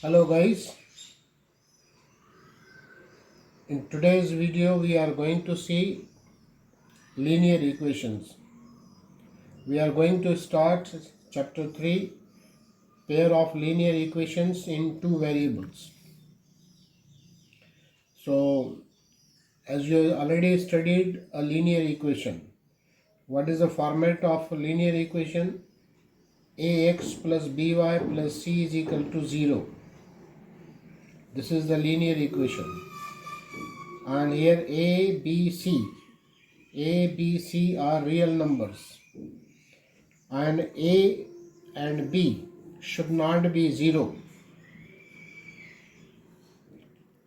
Hello guys, in today's video we are going to see linear equations. We are going to start chapter 3, pair of linear equations in two variables. So as you already studied a linear equation, what is the format of a linear equation? Ax plus by plus c is equal to 0. This is the linear equation. And here a, b, c are real numbers, and a and b should not be 0,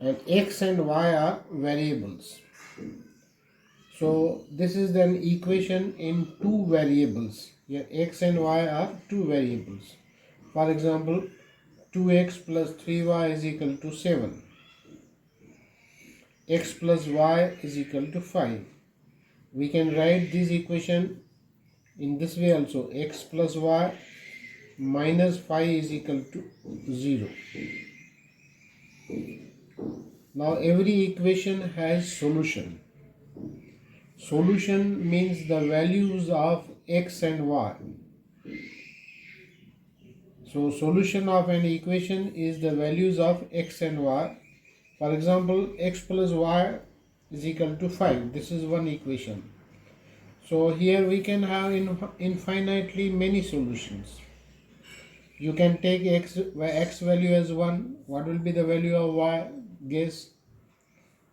and x and y are variables. So this is an equation in two variables. Here x and y are two variables. For example, 2x plus 3y is equal to 7. X plus y is equal to 5. We can write this equation in this way also. X plus y minus 5 is equal to 0. Now every equation has solution. Solution means the values of x and y. So solution of an equation is the values of x and y. For example, x plus y is equal to 5. This is one equation. So here we can have infinitely many solutions. You can take x value as 1. What will be the value of y? Guess.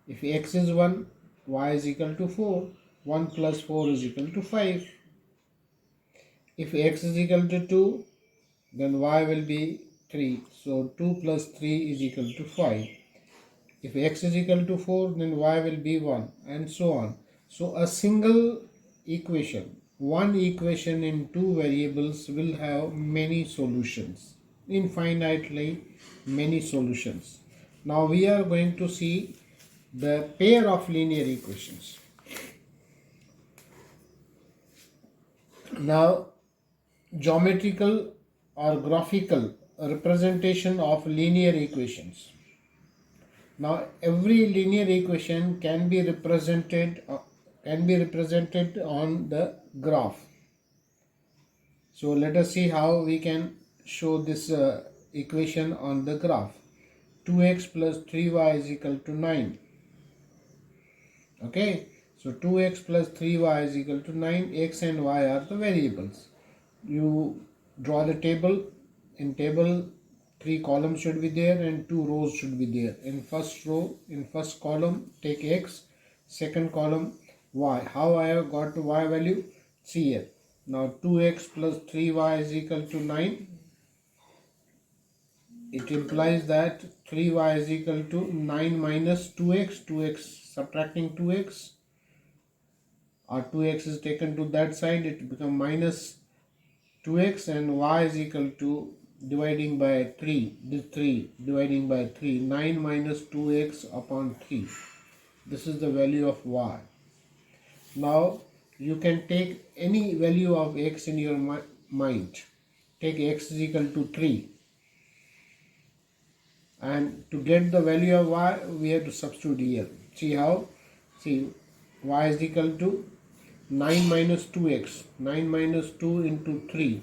If x is 1, y is equal to 4. 1 plus 4 is equal to 5. If x is equal to 2, then y will be 3. So 2 plus 3 is equal to 5. If x is equal to 4, then y will be 1, and so on. So a single equation, one equation in two variables will have many solutions, infinitely many solutions. Now we are going to see the pair of linear equations. Now, geometrical or graphical representation of linear equations. Now every linear equation can be represented on the graph. So let us see how we can show this equation on the graph. 2x plus 3y is equal to 9. Okay, so 2x plus 3y is equal to 9. X and y are the variables. You draw the table. In table, 3 columns should be there and 2 rows should be there. In first row, in first column, take x. Second column, y. How I have got to y value? See here. Now 2x plus 3y is equal to 9. It implies that 3y is equal to 9 minus 2x. 2x subtracting 2x, or 2x is taken to that side, it becomes minus 2x, and y is equal to dividing by 3. This 3 dividing by 3. 9 minus 2x upon 3. This is the value of y. Now you can take any value of x in your mind. Take x is equal to 3. And to get the value of y, we have to substitute here. See how? See, y is equal to 9 minus 2x. 9 minus 2 into 3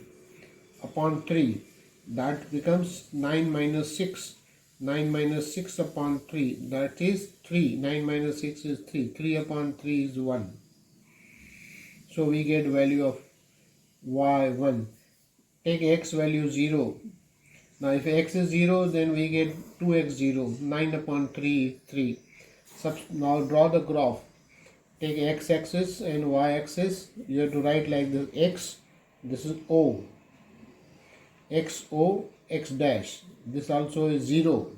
upon 3. That becomes 9 minus 6. 9 minus 6 upon 3. That is 3. 9 minus 6 is 3. 3 upon 3 is 1. So we get value of y 1. Take x value 0. Now if x is 0, then we get 2x 0. 9 upon 3 is 3. Now draw the graph. Take x-axis and y-axis. You have to write like this. X, this is O. X O, x dash. This also is 0.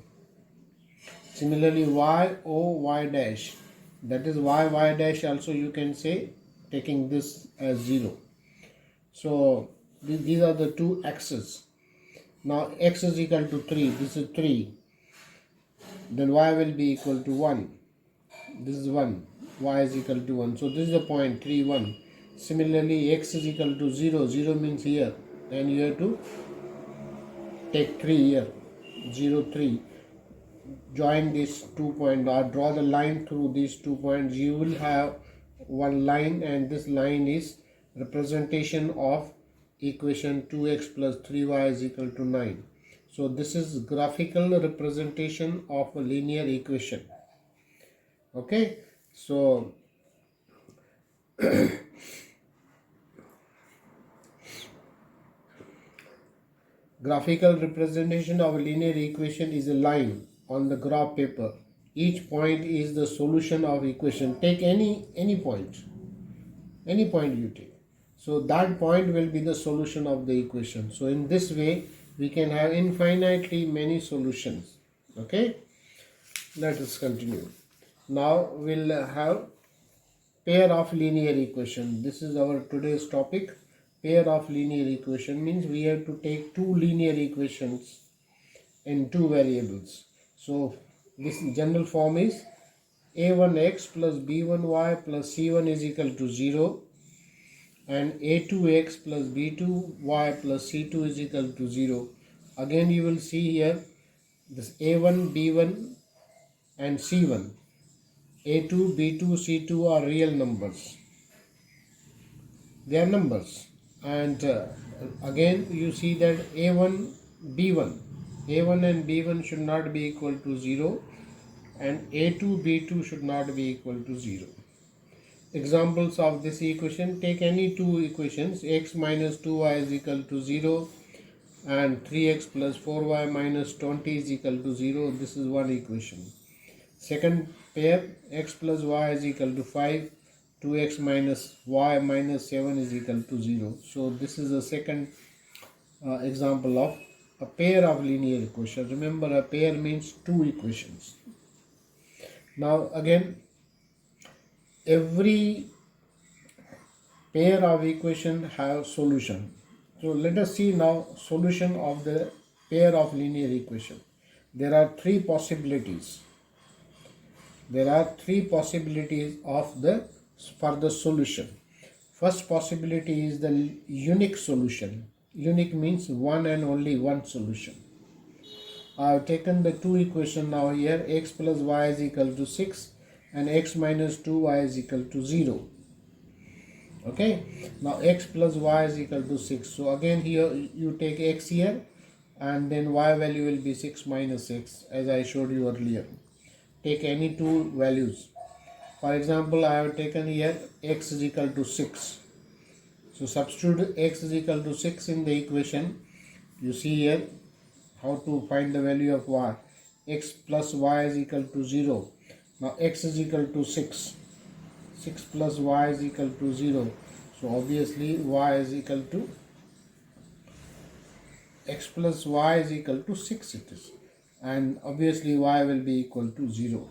Similarly, y O, y dash. That is y dash also you can say, taking this as 0. So these are the two axes. Now x is equal to 3. This is 3. Then y will be equal to 1. This is 1. Y is equal to 1. So this is the point 3, 1. Similarly, x is equal to 0. 0 means here. Then you have to take 3 here. 0, 3, join these 2 points or draw the line through these 2 points, you will have one line, and this line is representation of equation 2x plus 3y is equal to 9. So this is graphical representation of a linear equation. Okay, so graphical representation of a linear equation is a line on the graph paper. Each point is the solution of equation. Take any point you take. So that point will be the solution of the equation. So in this way, we can have infinitely many solutions. Okay, let us continue. Now we'll have pair of linear equation. This is our today's topic. Pair of linear equation means we have to take two linear equations in two variables. So this general form is a1x plus b1y plus c1 is equal to 0, and a2x plus b2y plus c2 is equal to 0. Again you will see here this a1, b1 and c1. a2, b2, c2 are real numbers. They are numbers. And again you see that a1, b1. a1 and b1 should not be equal to 0, and a2, b2 should not be equal to 0. Examples of this equation: take any two equations, x minus 2y is equal to 0 and 3x plus 4y minus 20 is equal to 0. This is one equation. Second pair, x plus y is equal to 5, 2x minus y minus 7 is equal to 0. So this is the second example of a pair of linear equations. Remember, a pair means two equations. Now again, every pair of equation have solution. So let us see now solution of the pair of linear equation. There are three possibilities. There are three possibilities for the solution. First possibility is the unique solution. Unique means one and only one solution. I have taken the two equations now here. X plus y is equal to 6 and x minus 2y is equal to 0. Okay, now x plus y is equal to 6. So again here you take x here, and then y value will be 6 minus 6, as I showed you earlier. Take any two values. For example, I have taken here x is equal to 6. So substitute x is equal to 6 in the equation. You see here how to find the value of y. X plus y is equal to 0. Now x is equal to 6. 6 plus y is equal to 0. So obviously y is equal to x plus y is equal to 6 it is. And obviously y will be equal to 0.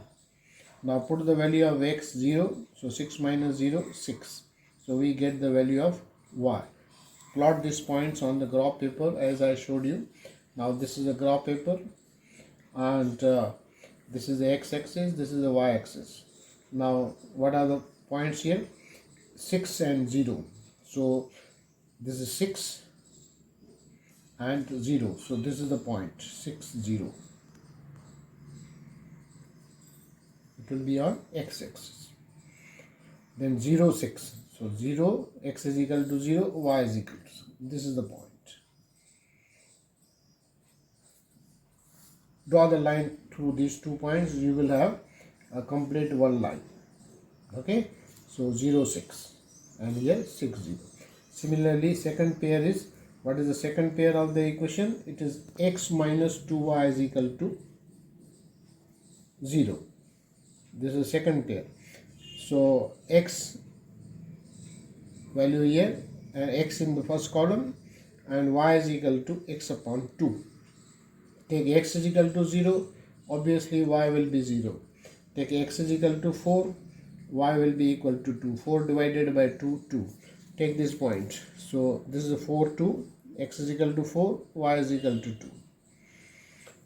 Now put the value of x 0. So 6 minus 0, 6. So we get the value of y. Plot these points on the graph paper as I showed you. Now this is a graph paper, and this is the x-axis, this is the y-axis. Now what are the points here? 6 and 0. So this is 6 and 0. So this is the point 6, 0. It will be on x-axis. Then 0, 6. So 0, x is equal to 0, y is equal to 0. This is the point. Draw the line through these 2 points. You will have a complete one line. Okay, so 0, 6, and here 6, 0. Similarly, second pair is, what is the second pair of the equation? It is x minus 2y is equal to 0. This is the second pair. So x value here, and x in the first column, and y is equal to x upon 2. Take x is equal to 0, obviously y will be 0. Take x is equal to 4, y will be equal to 2. 4 divided by 2, 2. Take this point. So this is 4, 2, x is equal to 4, y is equal to 2.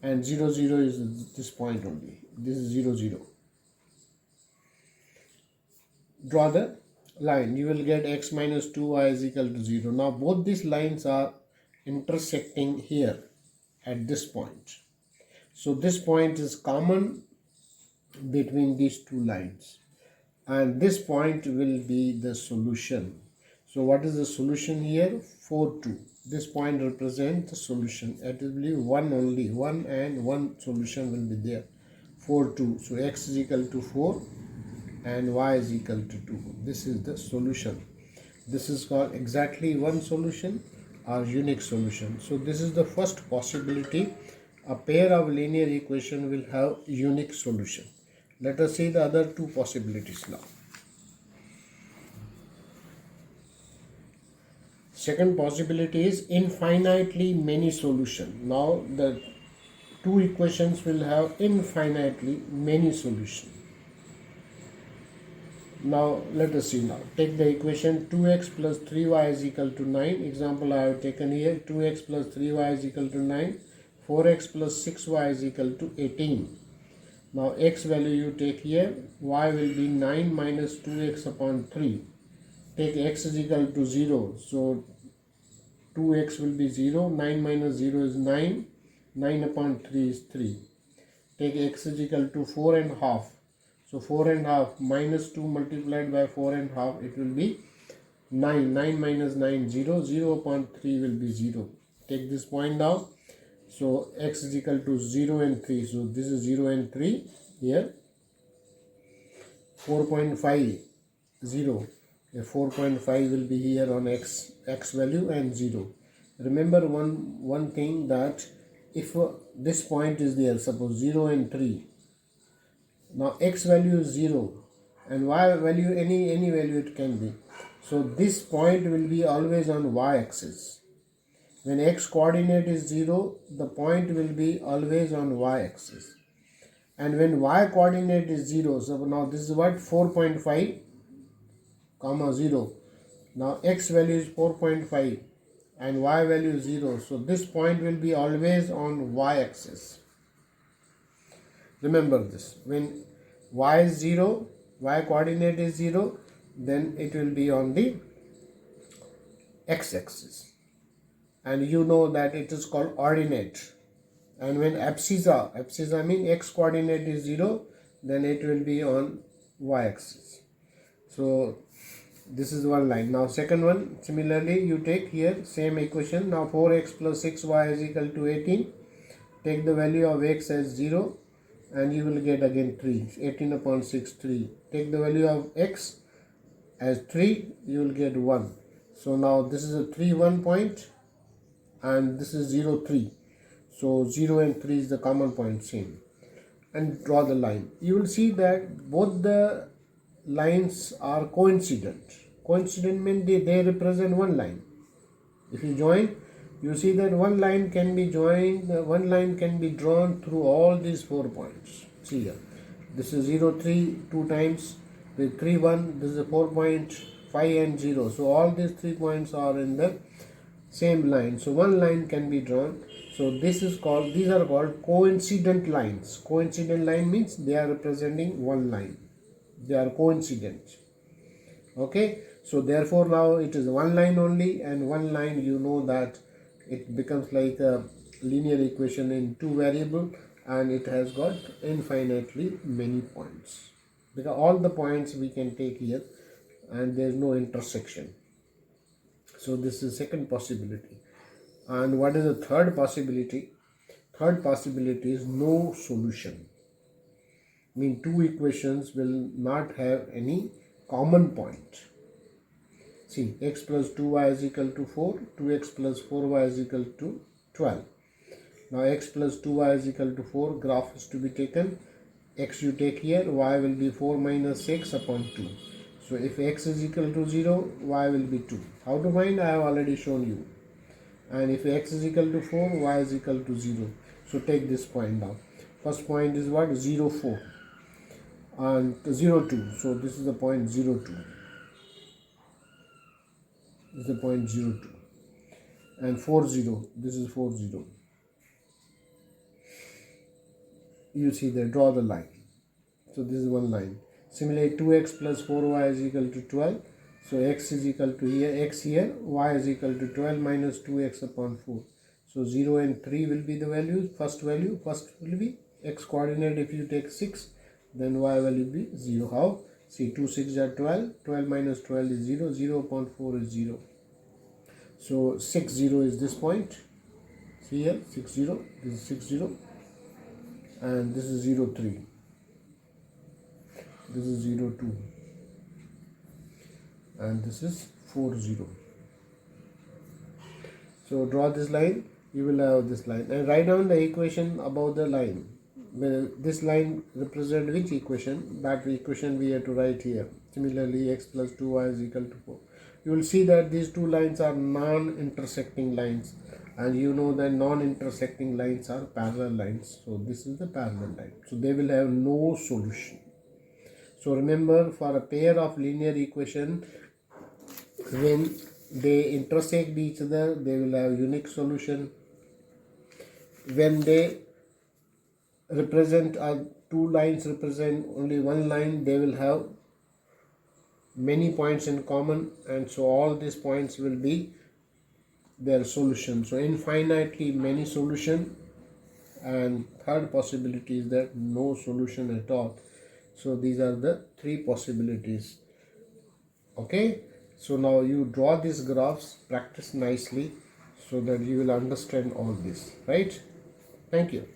And 0, 0 is this point only. This is 0, 0. Draw the line. You will get x minus 2y is equal to 0. Now both these lines are intersecting here at this point. So this point is common between these two lines, and this point will be the solution. So what is the solution here? 4, 2. This point represents the solution. It will be one only, one and one solution will be there. 4, 2. So x is equal to 4 and y is equal to 2. This is the solution. This is called exactly one solution or unique solution. So this is the first possibility. A pair of linear equation will have unique solution. Let us see the other two possibilities now. Second possibility is infinitely many solutions. Now the two equations will have infinitely many solutions. Now let us see now. Take the equation 2x plus 3y is equal to 9. Example I have taken here. 2x plus 3y is equal to 9. 4x plus 6y is equal to 18. Now x value you take here. Y will be 9 minus 2x upon 3. Take x is equal to 0. So 2x will be 0. 9 minus 0 is 9. 9 upon 3 is 3. Take x is equal to 4 and half. So 4 and half minus 2 multiplied by 4 and half, it will be 9. 9 minus 9, 0. 0 upon 3 will be 0. Take this point down. So x is equal to 0 and 3. So this is 0 and 3 here. 4.5, 0. A 4.5 will be here on x value and 0. Remember one thing, that if this point is there, suppose 0 and 3. Now x value is 0 and y value any value it can be. So this point will be always on y-axis. When x coordinate is 0, the point will be always on y-axis. And when y coordinate is 0, so now this is what? 4.5 comma 0. Now x value is 4.5 and y value is 0. So this point will be always on y-axis. Remember this. When y is 0, y coordinate is 0, then it will be on the x-axis. And you know that it is called ordinate. And when abscissa means x coordinate is 0, then it will be on y-axis. So this is one line. Now second one, similarly you take here same equation. Now 4x plus 6y is equal to 18. Take the value of x as 0 and you will get again 3. 18 upon 6, 3. Take the value of x as 3, you will get 1. So now this is a 3, 1 point and this is 0, 3. So 0 and 3 is the common point, same. And draw the line. You will see that both the lines are coincident. Coincident means they represent one line. If you join, you see that one line can be joined, one line can be drawn through all these 4 points. See here, this is 0, 3 2 times, with 3, 1, this is a 4 point, 5 and 0. So all these 3 points are in the same line. So one line can be drawn. So these are called coincident lines. Coincident line means they are representing one line. They are coincident. Okay. So therefore now it is one line only, and one line, you know that it becomes like a linear equation in two variable, and it has got infinitely many points, because all the points we can take here and there is no intersection. So this is second possibility. And what is the third possibility? Third possibility is no solution. Mean two equations will not have any common point. See, x plus 2y is equal to 4, 2x plus 4y is equal to 12. Now x plus 2y is equal to 4, graph is to be taken. X you take here, y will be 4 minus 6 upon 2. So if x is equal to 0, y will be 2. How to find? I have already shown you. And if x is equal to 4, y is equal to 0. So take this point down. First point is what? 0, 4. And 0, 2. So this is the point 0, 2. This is the point 0, 2. And 4, 0. This is 4, 0. You see there, draw the line. So this is one line. Similarly, 2x plus 4y is equal to 12. So x is equal to here, x here, y is equal to 12 minus 2x upon 4. So 0 and 3 will be the values. First will be x coordinate. If you take 6, then y value will be 0. How? See, 2 6 are 12. 12 minus 12 is 0. 0 upon 4 is 0. So 6 0 is this point. See here, 6 0. This is 6 0. And this is 0 3. This is 0 2. And this is 4 0. So draw this line. You will have this line, and write down the equation about the line. Well, this line represent which equation? That equation we have to write here. Similarly, x plus 2y is equal to 4. You will see that these two lines are non-intersecting lines, and you know that non-intersecting lines are parallel lines. So this is the parallel line. So they will have no solution. So remember, for a pair of linear equation, when they intersect each other, they will have unique solution. When they represent two lines represent only one line, they will have many points in common, and so all these points will be their solution. So infinitely many solution, and third possibility is that no solution at all. So these are the three possibilities. Okay, so now you draw these graphs, practice nicely, so that you will understand all this, right? Thank you.